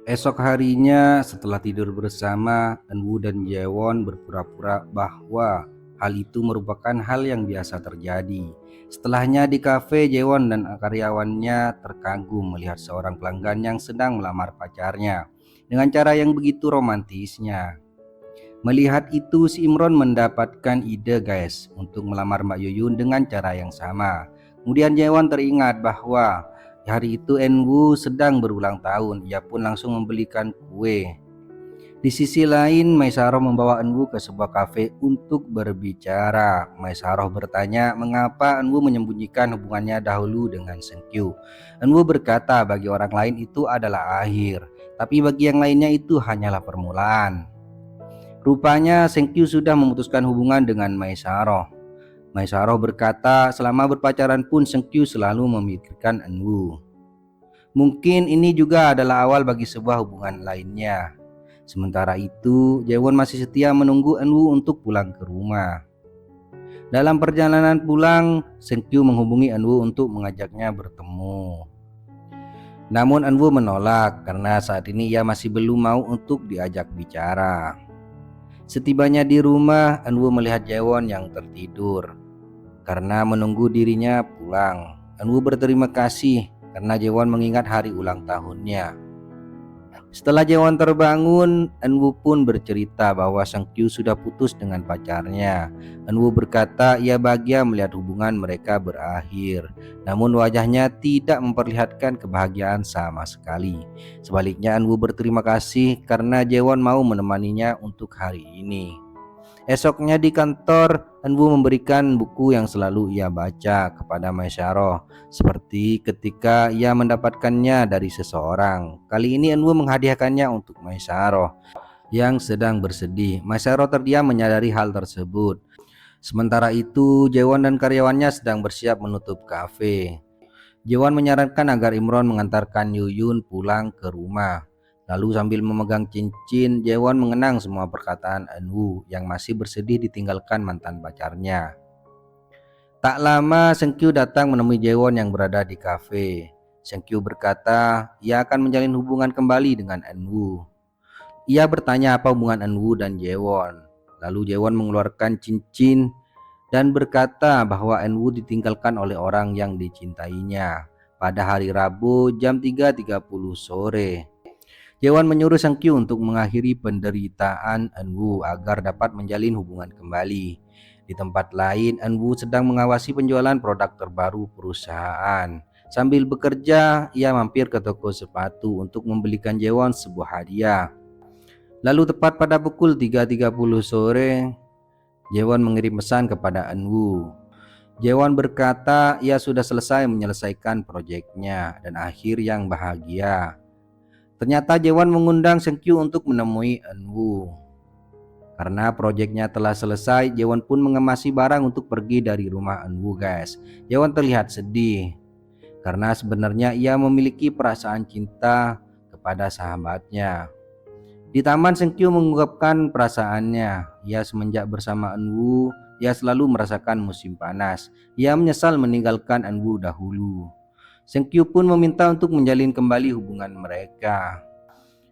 Esok harinya setelah tidur bersama, Enwu dan Jewon berpura-pura bahwa hal itu merupakan hal yang biasa terjadi. Setelahnya di kafe, Jewon dan karyawannya terkagum melihat seorang pelanggan yang sedang melamar pacarnya dengan cara yang begitu romantisnya. Melihat itu, si Imron mendapatkan ide guys untuk melamar Mbak Yuyun dengan cara yang sama. Kemudian Jaewon teringat bahwa hari itu Enwu sedang berulang tahun. Ia pun langsung membelikan kue. Di sisi lain, Maisaroh membawa Enwu ke sebuah kafe untuk berbicara. Maisaroh bertanya mengapa Enwu menyembunyikan hubungannya dahulu dengan Seungkyu. Enwu berkata bagi orang lain itu adalah akhir, tapi bagi yang lainnya itu hanyalah permulaan. Rupanya Seungkyu sudah memutuskan hubungan dengan Maisaroh. Maisaroh berkata selama berpacaran pun Seungkyu selalu memikirkan Enwu. Mungkin ini juga adalah awal bagi sebuah hubungan lainnya. Sementara itu, Jaewon masih setia menunggu Enwu untuk pulang ke rumah. Dalam perjalanan pulang, Seungkyu menghubungi Enwu untuk mengajaknya bertemu. Namun Enwu menolak karena saat ini ia masih belum mau untuk diajak bicara. Setibanya di rumah, Enwu melihat Jaewon yang tertidur karena menunggu dirinya pulang. Enwu berterima kasih karena Jaewon mengingat hari ulang tahunnya. Setelah Jaewon terbangun, Enwu pun bercerita bahwa Seungkyu sudah putus dengan pacarnya. Enwu berkata ia bahagia melihat hubungan mereka berakhir, namun wajahnya tidak memperlihatkan kebahagiaan sama sekali. Sebaliknya Enwu berterima kasih karena Jaewon mau menemaninya untuk hari ini. Esoknya di kantor, Enwu memberikan buku yang selalu ia baca kepada Maisaroh, seperti ketika ia mendapatkannya dari seseorang. Kali ini Enwu menghadiahkannya untuk Maisaroh yang sedang bersedih. Maisaroh terdiam menyadari hal tersebut. Sementara itu, Jaewon dan karyawannya sedang bersiap menutup kafe. Jaewon menyarankan agar Imron mengantarkan Yuyun pulang ke rumah. Lalu sambil memegang cincin, Jaewon mengenang semua perkataan Enwu yang masih bersedih ditinggalkan mantan pacarnya. Tak lama, Seungkyu datang menemui Jaewon yang berada di kafe. Seungkyu berkata ia akan menjalin hubungan kembali dengan Enwu. Ia bertanya apa hubungan Enwu dan Jaewon. Lalu Jaewon mengeluarkan cincin dan berkata bahwa Enwu ditinggalkan oleh orang yang dicintainya pada hari Rabu jam 3.30 sore. Jaewon menyuruh Seungkyu untuk mengakhiri penderitaan Enwu agar dapat menjalin hubungan kembali. Di tempat lain, Enwu sedang mengawasi penjualan produk terbaru perusahaan. Sambil bekerja, ia mampir ke toko sepatu untuk membelikan Jaewon sebuah hadiah. Lalu tepat pada pukul 3.30 sore, Jaewon mengirim pesan kepada Enwu. Jaewon berkata ia sudah selesai menyelesaikan proyeknya dan akhir yang bahagia. Ternyata Jaewon mengundang Seungkyu untuk menemui Enwu. Karena proyeknya telah selesai, Jaewon pun mengemasi barang untuk pergi dari rumah Enwu guys. Jaewon terlihat sedih karena sebenarnya ia memiliki perasaan cinta kepada sahabatnya. Di taman, Seungkyu mengungkapkan perasaannya. Ia semenjak bersama Enwu, ia selalu merasakan musim panas. Ia menyesal meninggalkan Enwu dahulu. Seungkyu pun meminta untuk menjalin kembali hubungan mereka.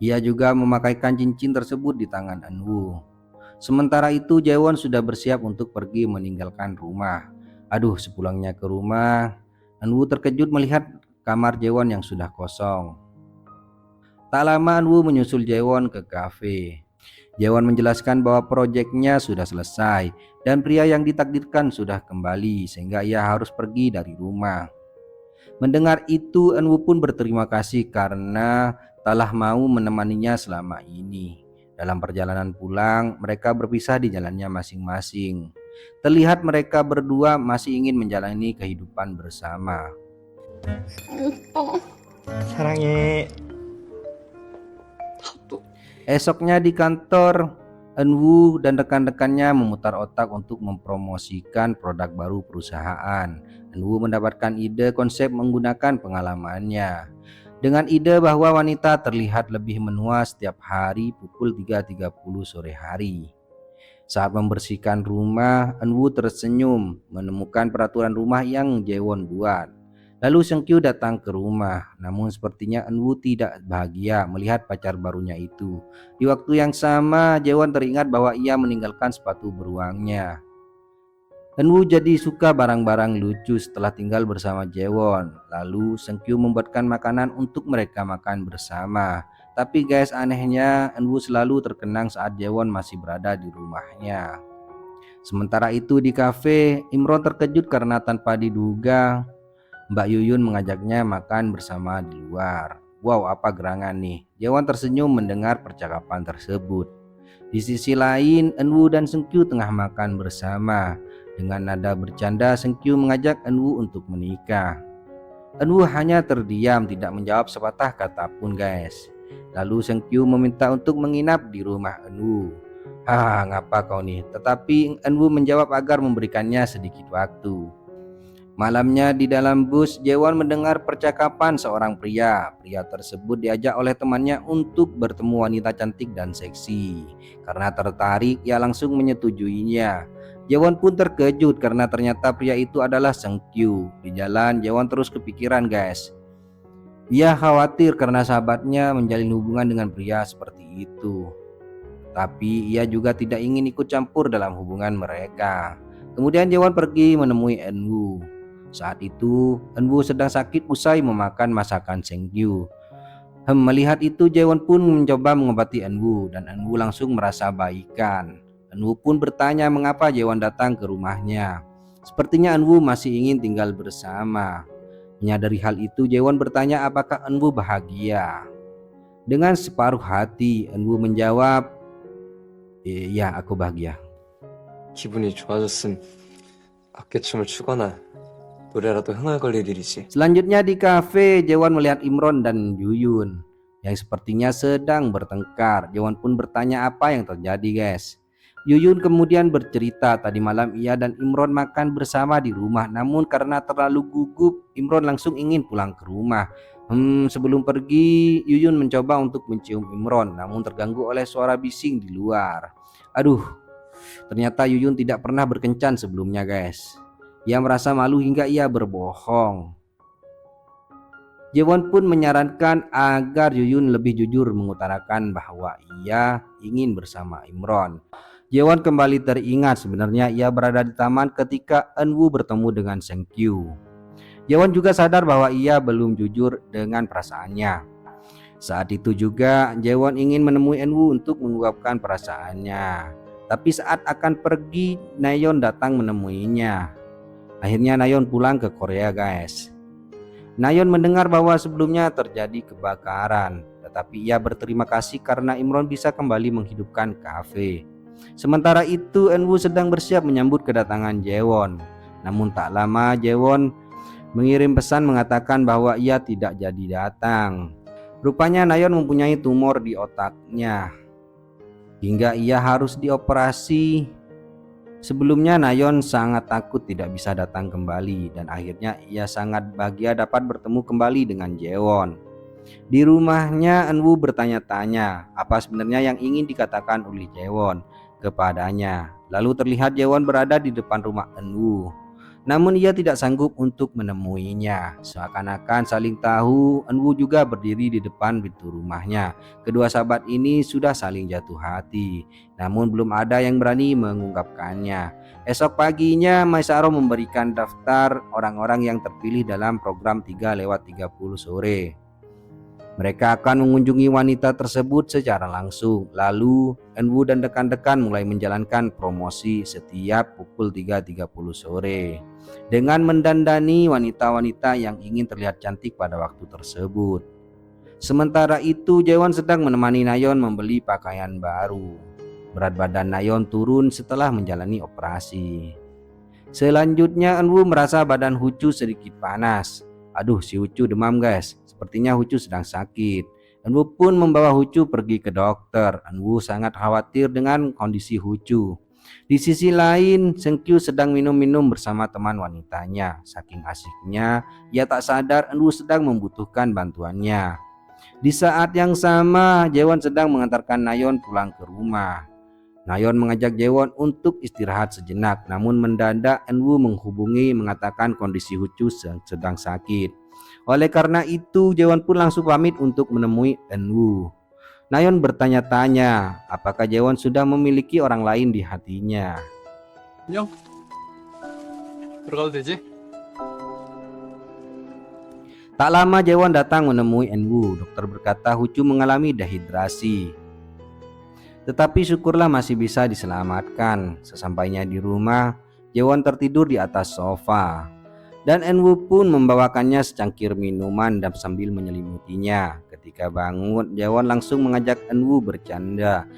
Ia juga memakaikan cincin tersebut di tangan Enwu. Sementara itu, Jaewon sudah bersiap untuk pergi meninggalkan rumah. Aduh, sepulangnya ke rumah, Enwu terkejut melihat kamar Jaewon yang sudah kosong. Tak lama Enwu menyusul Jaewon ke kafe. Jaewon menjelaskan bahwa proyeknya sudah selesai dan pria yang ditakdirkan sudah kembali sehingga ia harus pergi dari rumah. Mendengar itu, Enwu pun berterima kasih karena telah mau menemaninya selama ini. Dalam perjalanan pulang, mereka berpisah di jalannya masing-masing. Terlihat mereka berdua masih ingin menjalani kehidupan bersama. 사랑해. Esoknya di kantor, Enwu dan rekan-rekannya memutar otak untuk mempromosikan produk baru perusahaan. Enwu mendapatkan ide konsep menggunakan pengalamannya. Dengan ide bahwa wanita terlihat lebih menua setiap hari pukul 3.30 sore hari. Saat membersihkan rumah, Enwu tersenyum menemukan peraturan rumah yang Jaewon buat. Lalu Seungkyu datang ke rumah, namun sepertinya Eunwoo tidak bahagia melihat pacar barunya itu. Di waktu yang sama, Jaewon teringat bahwa ia meninggalkan sepatu beruangnya. Eunwoo jadi suka barang-barang lucu setelah tinggal bersama Jaewon. Lalu Seungkyu membuatkan makanan untuk mereka makan bersama. Tapi guys, anehnya Eunwoo selalu terkenang saat Jaewon masih berada di rumahnya. Sementara itu di kafe, Imron terkejut karena tanpa diduga Mbak Yuyun mengajaknya makan bersama di luar. Wow, apa gerangan nih? Jaewon tersenyum mendengar percakapan tersebut. Di sisi lain, Eunwoo dan Seungkyu tengah makan bersama. Dengan nada bercanda, Seungkyu mengajak Eunwoo untuk menikah. Eunwoo hanya terdiam, tidak menjawab sepatah kata pun guys. Lalu Seungkyu meminta untuk menginap di rumah Eunwoo. Ngapa kau nih? Tetapi Eunwoo menjawab agar memberikannya sedikit waktu. Malamnya di dalam bus, Jaewon mendengar percakapan seorang pria. Pria tersebut diajak oleh temannya untuk bertemu wanita cantik dan seksi. Karena tertarik, ia langsung menyetujuinya. Jaewon pun terkejut karena ternyata pria itu adalah Seungkyu. Di jalan, Jaewon terus kepikiran guys. Ia khawatir karena sahabatnya menjalin hubungan dengan pria seperti itu. Tapi ia juga tidak ingin ikut campur dalam hubungan mereka. Kemudian Jaewon pergi menemui Eunwoo. Saat itu, Eunwoo sedang sakit usai memakan masakan Seungkyu. Melihat itu, Jaewon pun mencoba mengobati Eunwoo dan Eunwoo langsung merasa baikan. Eunwoo pun bertanya mengapa Jaewon datang ke rumahnya. Sepertinya Eunwoo masih ingin tinggal bersama. Menyadari hal itu, Jaewon bertanya apakah Eunwoo bahagia. Dengan separuh hati, Eunwoo menjawab, "Iya, aku bahagia." 기분이 좋아졌음 어깨춤을 추거나 노래라도 흥얼거릴 일이지. Selanjutnya di kafe, Jaewon melihat Imron dan Yuyun yang sepertinya sedang bertengkar. Jaewon pun bertanya apa yang terjadi guys. Yuyun kemudian bercerita tadi malam ia dan Imron makan bersama di rumah, namun karena terlalu gugup, Imron langsung ingin pulang ke rumah. Sebelum pergi, Yuyun mencoba untuk mencium Imron, namun terganggu oleh suara bising di luar. Ternyata Yuyun tidak pernah berkencan sebelumnya guys. Ia merasa malu hingga ia berbohong. Jaewon pun menyarankan agar Yuyun lebih jujur mengutarakan bahwa ia ingin bersama Imron. Jaewon kembali teringat sebenarnya ia berada di taman ketika Eunwoo bertemu dengan Seungkyu. Jaewon juga sadar bahwa ia belum jujur dengan perasaannya. Saat itu juga Jaewon ingin menemui Eunwoo untuk mengungkapkan perasaannya. Tapi saat akan pergi, Nayeon datang menemuinya. Akhirnya Nayeon pulang ke Korea guys. Nayeon mendengar bahwa sebelumnya terjadi kebakaran, tetapi ia berterima kasih karena Imron bisa kembali menghidupkan kafe. Sementara itu Eunwoo sedang bersiap menyambut kedatangan Jaewon. Namun tak lama Jaewon mengirim pesan mengatakan bahwa ia tidak jadi datang. Rupanya Nayeon mempunyai tumor di otaknya hingga ia harus dioperasi. Sebelumnya Nayeon sangat takut tidak bisa datang kembali dan akhirnya ia sangat bahagia dapat bertemu kembali dengan Jaewon. Di rumahnya Eunwoo bertanya-tanya apa sebenarnya yang ingin dikatakan oleh Jaewon kepadanya. Lalu terlihat Jaewon berada di depan rumah Eunwoo. Namun ia tidak sanggup untuk menemuinya. Seakan-akan saling tahu, Eunwoo juga berdiri di depan pintu rumahnya. Kedua sahabat ini sudah saling jatuh hati, namun belum ada yang berani mengungkapkannya. Esok paginya Maesaro memberikan daftar orang-orang yang terpilih dalam program 3/30 sore. Mereka akan mengunjungi wanita tersebut secara langsung. Lalu Eunwoo dan rekan-rekan mulai menjalankan promosi setiap pukul 3.30 sore dengan mendandani wanita-wanita yang ingin terlihat cantik pada waktu tersebut. Sementara itu Jaewon sedang menemani Nayeon membeli pakaian baru. Berat badan Nayeon turun setelah menjalani operasi. Selanjutnya Eunwoo merasa badan Hucu sedikit panas. Si Hucu demam guys. Sepertinya Hucu sedang sakit. Eunwoo pun membawa Hucu pergi ke dokter. Eunwoo sangat khawatir dengan kondisi Hucu. Di sisi lain, Seungkyu sedang minum-minum bersama teman wanitanya. Saking asiknya, ia tak sadar Eunwoo sedang membutuhkan bantuannya. Di saat yang sama, Jaewon sedang mengantarkan Nayeon pulang ke rumah. Nayeon mengajak Jaewon untuk istirahat sejenak, namun mendadak Eunwoo menghubungi mengatakan kondisi Hucu sedang sakit. Oleh karena itu, Jaewon pun langsung pamit untuk menemui Eunwoo. Nayeon bertanya-tanya apakah Jaewon sudah memiliki orang lain di hatinya. 안녕. 들어가도 되지? Tak lama Jaewon datang menemui Eunwoo. Dokter berkata Hucu mengalami dehidrasi. Tetapi syukurlah masih bisa diselamatkan. Sesampainya di rumah, Jaewon tertidur di atas sofa. Dan Eunwoo pun membawakannya secangkir minuman dan sambil menyelimutinya. Ketika bangun, Jaewon langsung mengajak Eunwoo bercanda.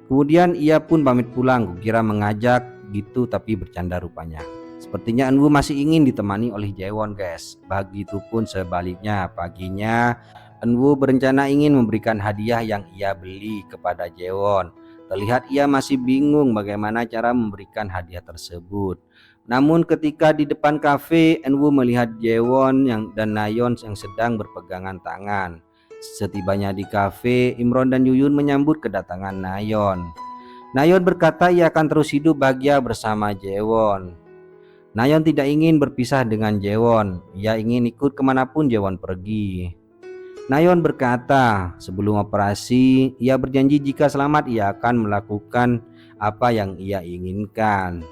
Kemudian ia pun pamit pulang. Kukira mengajak gitu tapi bercanda rupanya. Sepertinya Eunwoo masih ingin ditemani oleh Jaewon, guys. Begitupun sebaliknya, paginya Eunwoo berencana ingin memberikan hadiah yang ia beli kepada Jaewon. Terlihat ia masih bingung bagaimana cara memberikan hadiah tersebut. Namun ketika di depan kafe, Eunwoo melihat Jaewon dan Nayeon yang sedang berpegangan tangan. Setibanya di kafe, Imron dan Yuyun menyambut kedatangan Nayeon. Nayeon berkata ia akan terus hidup bahagia bersama Jaewon. Nayeon tidak ingin berpisah dengan Jaewon. Ia ingin ikut kemanapun Jaewon pergi. Nayeon berkata sebelum operasi ia berjanji jika selamat ia akan melakukan apa yang ia inginkan.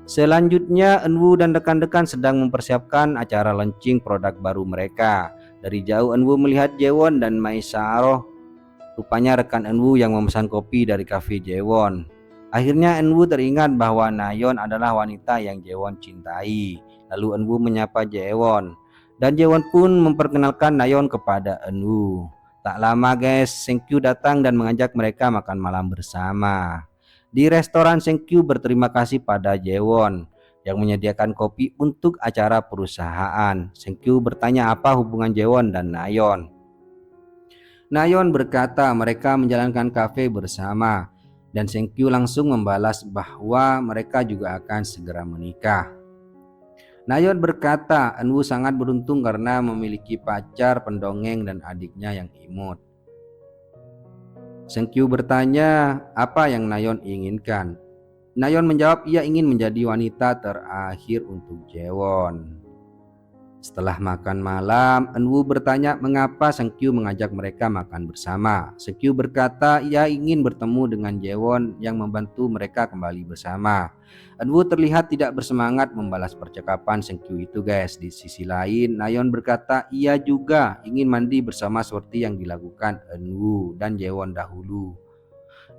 Selanjutnya Eunwoo dan rekan-rekan sedang mempersiapkan acara launching produk baru mereka. Dari jauh Eunwoo melihat Jaewon dan Maesaro. Rupanya rekan Eunwoo yang memesan kopi dari kafe Jaewon. Akhirnya Eunwoo teringat bahwa Nayeon adalah wanita yang Jaewon cintai. Lalu Eunwoo menyapa Jaewon. Dan Jaewon pun memperkenalkan Nayeon kepada Eunwoo. Tak lama guys, Seungkyu datang dan mengajak mereka makan malam bersama. Di restoran Seungkyu berterima kasih pada Jaewon yang menyediakan kopi untuk acara perusahaan. Seungkyu bertanya apa hubungan Jaewon dan Nayeon. Nayeon berkata mereka menjalankan kafe bersama. Dan Seungkyu langsung membalas bahwa mereka juga akan segera menikah. Nayeon berkata Eunwoo sangat beruntung karena memiliki pacar pendongeng dan adiknya yang imut. Seungkyu bertanya apa yang Nayeon inginkan. Nayeon menjawab ia ingin menjadi wanita terakhir untuk Jaewon. Setelah makan malam, Eunwoo bertanya mengapa Seungkyu mengajak mereka makan bersama. Seungkyu berkata ia ingin bertemu dengan Jaewon yang membantu mereka kembali bersama. Eunwoo terlihat tidak bersemangat membalas percakapan Seungkyu itu guys. Di sisi lain, Nayeon berkata ia juga ingin mandi bersama seperti yang dilakukan Eunwoo dan Jaewon dahulu.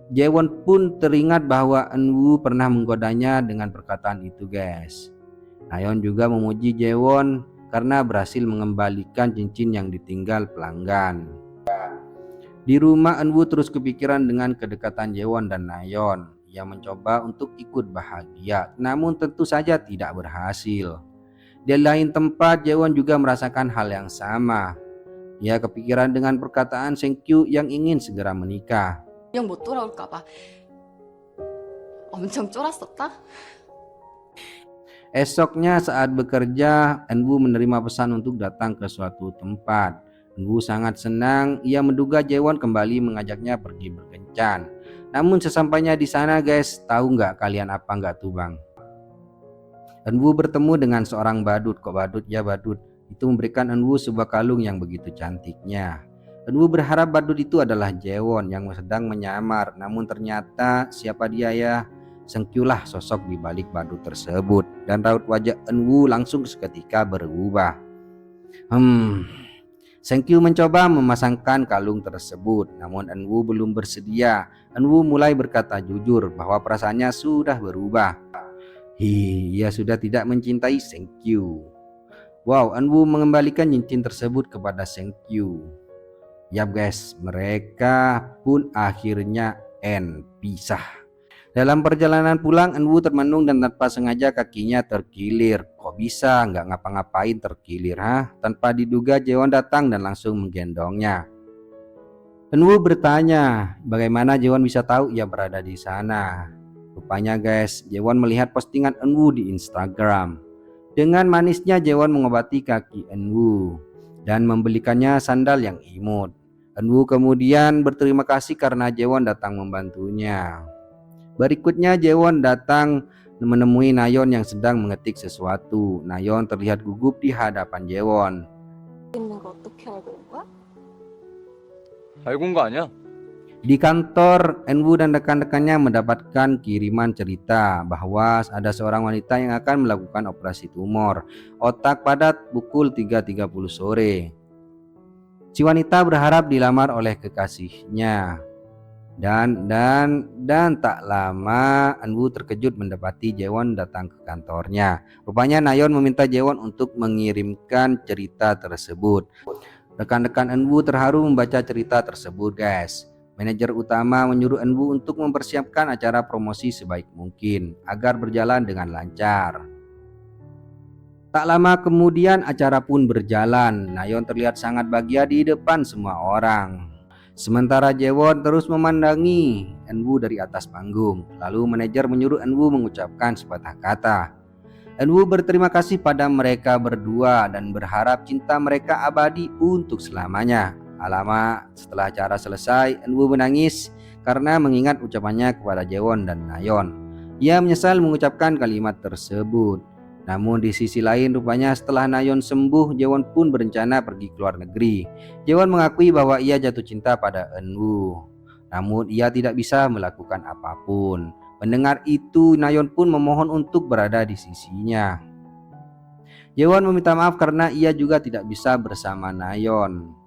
Jaewon pun teringat bahwa Eunwoo pernah menggodanya dengan perkataan itu guys. Nayeon juga memuji Jaewon karena berhasil mengembalikan cincin yang ditinggal pelanggan. Di rumah Eunwoo terus kepikiran dengan kedekatan Jaewon dan Nayeon. Ia mencoba untuk ikut bahagia, namun tentu saja tidak berhasil. Di lain tempat Jaewon juga merasakan hal yang sama. Ia kepikiran dengan perkataan Seungkyu yang ingin segera menikah. 그냥 못 돌아올까 봐 엄청 쫄았었다. Esoknya saat bekerja, Eunwoo menerima pesan untuk datang ke suatu tempat. Eunwoo sangat senang, ia menduga Jaewon kembali mengajaknya pergi berkencan. Namun sesampainya di sana guys, tahu nggak kalian apa nggak tuh bang? Eunwoo bertemu dengan seorang badut, kok badut ya badut. Itu memberikan Eunwoo sebuah kalung yang begitu cantiknya. Eunwoo berharap badut itu adalah Jaewon yang sedang menyamar, namun ternyata siapa dia ya? Seungkyu lah sosok di balik badut tersebut dan raut wajah Eunwoo langsung seketika berubah. Seungkyu mencoba memasangkan kalung tersebut, namun Eunwoo belum bersedia. Eunwoo mulai berkata jujur bahwa perasaannya sudah berubah. Ia sudah tidak mencintai Seungkyu. Wow, Eunwoo mengembalikan cincin tersebut kepada Seungkyu. Yap guys, mereka pun akhirnya pisah. Dalam perjalanan pulang, Eunwoo termenung dan tanpa sengaja kakinya terkilir. Kok bisa nggak ngapa-ngapain terkilir Tanpa diduga Jaewon datang dan langsung menggendongnya. Eunwoo bertanya bagaimana Jaewon bisa tahu ia berada di sana. Rupanya guys, Jaewon melihat postingan Eunwoo di Instagram. Dengan manisnya Jaewon mengobati kaki Eunwoo dan membelikannya sandal yang imut. Eunwoo kemudian berterima kasih karena Jaewon datang membantunya. Berikutnya Jaewon datang menemui Nayeon yang sedang mengetik sesuatu. Nayeon terlihat gugup di hadapan Jaewon. 있는 거 어떻게 알고 온 거야? 알고 온 거 아니야? Di kantor, Enwoo dan rekan-rekannya mendapatkan kiriman cerita bahwa ada seorang wanita yang akan melakukan operasi tumor otak pada pukul 3.30 sore. Si wanita berharap dilamar oleh kekasihnya. Dan tak lama Enwoo terkejut mendapati Jaewon datang ke kantornya. Rupanya Nayeon meminta Jaewon untuk mengirimkan cerita tersebut. Rekan-rekan Enwoo terharu membaca cerita tersebut, guys. Manajer utama menyuruh Enwoo untuk mempersiapkan acara promosi sebaik mungkin agar berjalan dengan lancar. Tak lama kemudian acara pun berjalan. Nayeon terlihat sangat bahagia di depan semua orang. Sementara Jaewon terus memandangi Enwoo dari atas panggung. Lalu manajer menyuruh Enwoo mengucapkan sepatah kata. Enwoo berterima kasih pada mereka berdua dan berharap cinta mereka abadi untuk selamanya. Lama setelah acara selesai, Enwoo menangis karena mengingat ucapannya kepada Jaewon dan Nayeon. Ia menyesal mengucapkan kalimat tersebut. Namun di sisi lain, rupanya setelah Nayeon sembuh, Jaewon pun berencana pergi ke luar negeri. Jaewon mengakui bahwa ia jatuh cinta pada Enwoo, namun ia tidak bisa melakukan apapun. Mendengar itu, Nayeon pun memohon untuk berada di sisinya. Jaewon meminta maaf karena ia juga tidak bisa bersama Nayeon.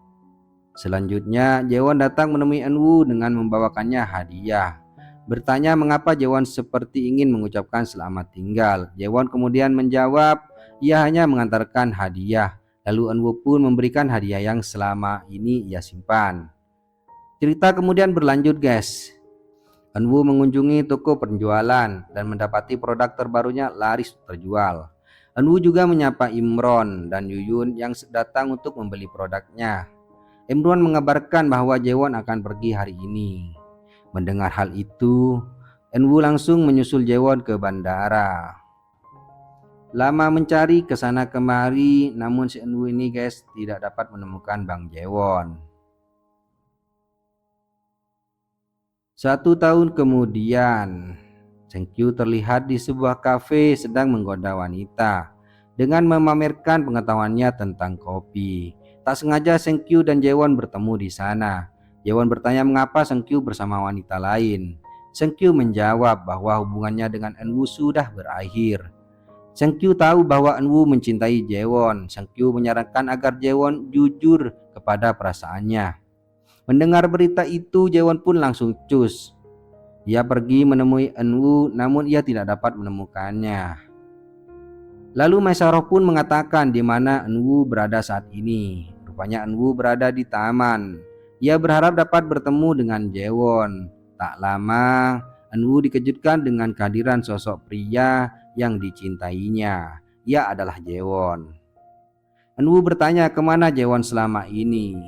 Selanjutnya, Jaewon datang menemui Enwoo dengan membawakannya hadiah. Bertanya mengapa Jaewon seperti ingin mengucapkan selamat tinggal. Jaewon kemudian menjawab, ia hanya mengantarkan hadiah. Lalu Enwoo pun memberikan hadiah yang selama ini ia simpan. Cerita kemudian berlanjut, guys. Enwoo mengunjungi toko penjualan dan mendapati produk terbarunya laris terjual. Enwoo juga menyapa Imron dan Yuyun yang datang untuk membeli produknya. Imron mengabarkan bahwa Jaewon akan pergi hari ini. Mendengar hal itu, Enwoo langsung menyusul Jaewon ke bandara. Lama mencari ke sana kemari, namun si Enwoo ini, guys, tidak dapat menemukan Bang Jaewon. 1 tahun kemudian, Seungkyu terlihat di sebuah kafe sedang menggoda wanita dengan memamerkan pengetahuannya tentang kopi. Tak sengaja Seungkyu dan Jaewon bertemu di sana. Jaewon bertanya mengapa Seungkyu bersama wanita lain. Seungkyu menjawab bahwa hubungannya dengan Enwoo sudah berakhir. Seungkyu tahu bahwa Enwoo mencintai Jaewon. Seungkyu menyarankan agar Jaewon jujur kepada perasaannya. Mendengar berita itu, Jaewon pun langsung cus. Ia pergi menemui Enwoo, namun ia tidak dapat menemukannya. Lalu Maesaroh pun mengatakan di mana Enwoo berada saat ini. Rupanya Enwoo berada di taman. Ia berharap dapat bertemu dengan Jaewon. Tak lama, Enwoo dikejutkan dengan kehadiran sosok pria yang dicintainya. Ia adalah Jaewon. Enwoo bertanya kemana Jaewon selama ini.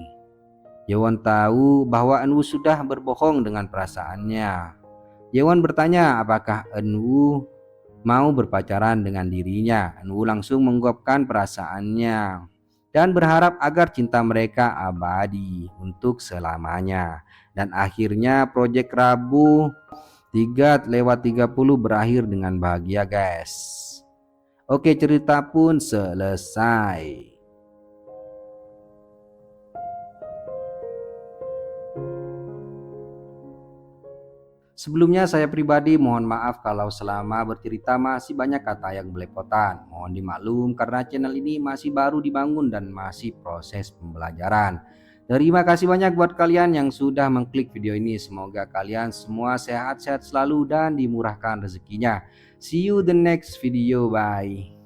Jaewon tahu bahwa Enwoo sudah berbohong dengan perasaannya. Jaewon bertanya apakah Enwoo mau berpacaran dengan dirinya. Enwoo langsung mengungkapkan perasaannya dan berharap agar cinta mereka abadi untuk selamanya. Dan akhirnya proyek Rabu 3/30 berakhir dengan bahagia, guys. Oke, cerita pun selesai. Sebelumnya saya pribadi mohon maaf kalau selama bercerita masih banyak kata yang belepotan. Mohon dimaklum karena channel ini masih baru dibangun dan masih proses pembelajaran. Terima kasih banyak buat kalian yang sudah mengklik video ini. Semoga kalian semua sehat-sehat selalu dan dimurahkan rezekinya. See you the next video, bye.